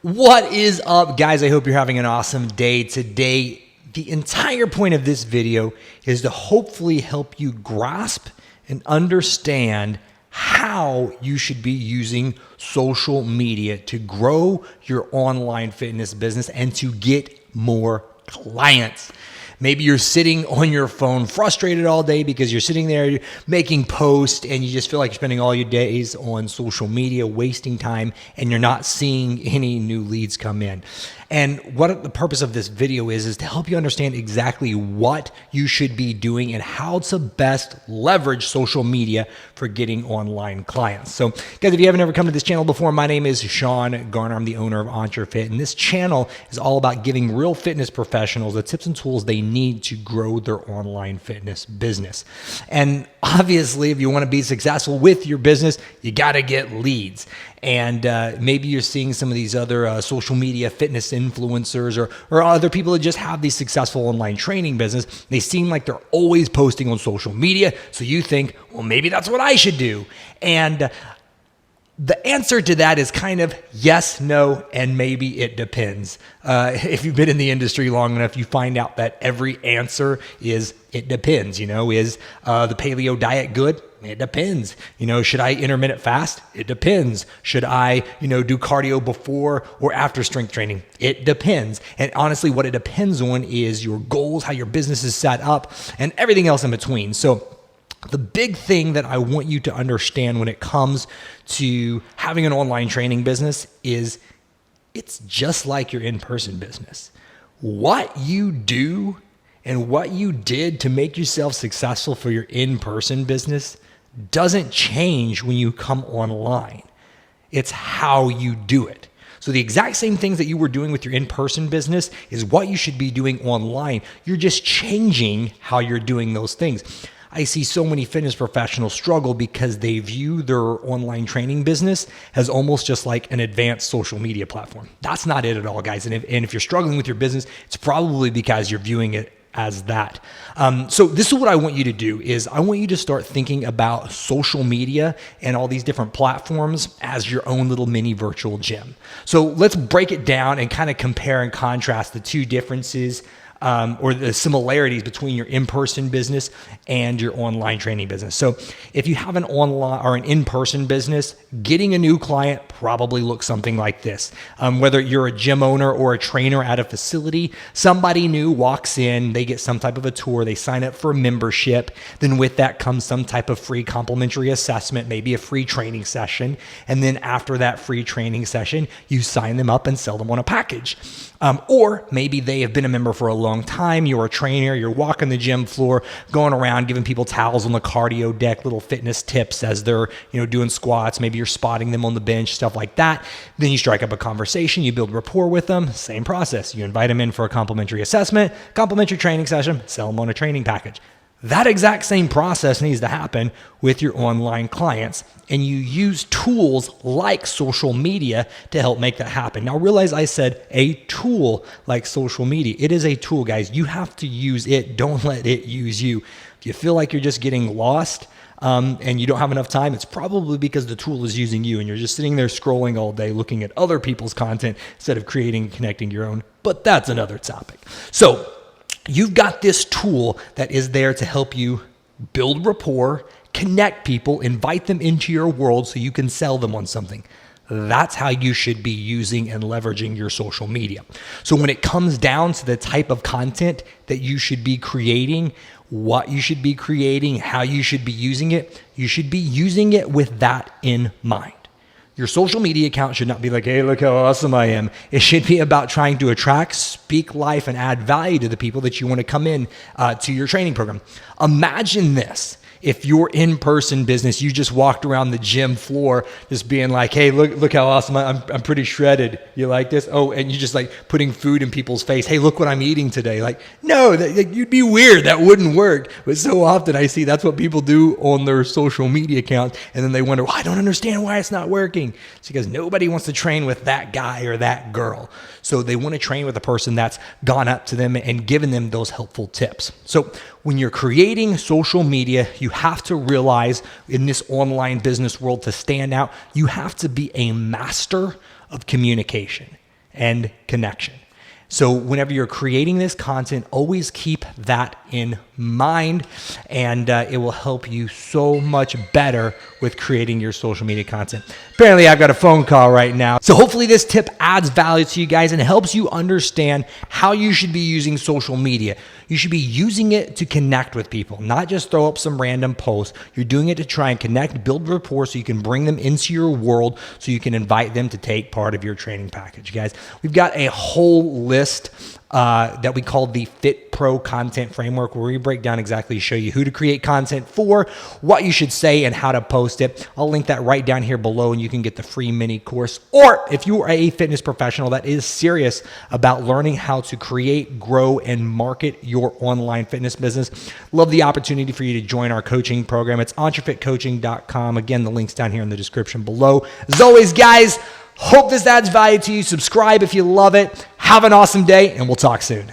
What is up, guys? I hope you're having an awesome day today. The entire point of this video is to hopefully help you grasp and understand how you should be using social media to grow your online fitness business and to get more clients. Maybe you're sitting on your phone frustrated all day because you're sitting there making posts and you just feel like you're spending all your days on social media, wasting time, and you're not seeing any new leads come in. And what the purpose of this video is to help you understand exactly what you should be doing and how to best leverage social media for getting online clients. So guys, if you haven't ever come to this channel before, my name is Sean Garner. I'm the owner of EntreFit, and this channel is all about giving real fitness professionals the tips and tools they need to grow their online fitness business. And obviously, if you want to be successful with your business, you got to get leads. And maybe you're seeing some of these other social media fitness influencers or other people that just have these successful online training business. They seem like they're always posting on social media. So you think, well, maybe that's what I should do. And the answer to that is kind of yes, no, and maybe it depends. If you've been in the industry long enough, you find out that every answer is it depends. Is the paleo diet good? It depends. Should I intermittent fast? It depends. Should I, do cardio before or after strength training? It depends. And honestly, what it depends on is your goals, how your business is set up, and everything else in between. So the big thing that I want you to understand when it comes to having an online training business is it's just like your in-person business. What you do and what you did to make yourself successful for your in-person business doesn't change when you come online. It's how you do it. So the exact same things that you were doing with your in-person business is what you should be doing online. You're just changing how you're doing those things. I see so many fitness professionals struggle because they view their online training business as almost just like an advanced social media platform. That's not it at all, guys. And if you're struggling with your business, it's probably because you're viewing it as that. So this is what I want you to do is I want you to start thinking about social media and all these different platforms as your own little mini virtual gym. So let's break it down and kind of compare and contrast the two differences or the similarities between your in-person business and your online training business. So if you have an online or an in-person business, getting a new client probably looks something like this. Whether you're a gym owner or a trainer at a facility, somebody new walks in, they get some type of a tour, they sign up for a membership. Then with that comes some type of free complimentary assessment, maybe a free training session. And then after that free training session, you sign them up and sell them on a package. Or maybe they have been a member for a long time. You're a trainer, you're walking the gym floor, going around giving people towels on the cardio deck, little fitness tips as they're, doing squats. Maybe you're spotting them on the bench, stuff like that. Then you strike up a conversation, you build rapport with them, same process. You invite them in for a complimentary assessment, complimentary training session, sell them on a training package. That exact same process needs to happen with your online clients, and you use tools like social media to help make that happen. Now realize I said a tool like social media. It is a tool, guys. You have to use it. Don't let it use you. If you feel like you're just getting lost and you don't have enough time, it's probably because the tool is using you and you're just sitting there scrolling all day looking at other people's content instead of creating and connecting your own. But that's another topic. So you've got this tool that is there to help you build rapport, connect people, invite them into your world so you can sell them on something. That's how you should be using and leveraging your social media. So when it comes down to the type of content that you should be creating, what you should be creating, how you should be using it, you should be using it with that in mind. Your social media account should not be like, hey, look how awesome I am. It should be about trying to attract, speak life, and add value to the people that you want to come in to your training program. Imagine this. If your in-person business, you just walked around the gym floor just being like, hey, look how awesome I'm pretty shredded. You like this? Oh, and you just like putting food in people's face. Hey, look what I'm eating today. Like, no, you'd be weird. That wouldn't work. But so often I see that's what people do on their social media accounts. And then they wonder, well, I don't understand why it's not working. It's because nobody wants to train with that guy or that girl. So they want to train with a person that's gone up to them and given them those helpful tips. So when you're creating social media, you have to realize in this online business world, to stand out, you have to be a master of communication and connection. So whenever you're creating this content, always keep that in mind, and it will help you so much better with creating your social media content. Apparently, I've got a phone call right now. So hopefully this tip adds value to you guys and helps you understand how you should be using social media. You should be using it to connect with people, not just throw up some random posts. You're doing it to try and connect, build rapport so you can bring them into your world, so you can invite them to take part of your training package. Guys, we've got a whole list that we call the Fit Pro Content Framework, where we break down exactly, show you who to create content for, what you should say, and how to post it. I'll link that right down here below, and you can get the free mini course. Or if you are a fitness professional that is serious about learning how to create, grow, and market your online fitness business, love the opportunity for you to join our coaching program. It's entrefitcoaching.com. Again, the link's down here in the description below. As always, guys, hope this adds value to you. Subscribe if you love it. Have an awesome day, and we'll talk soon.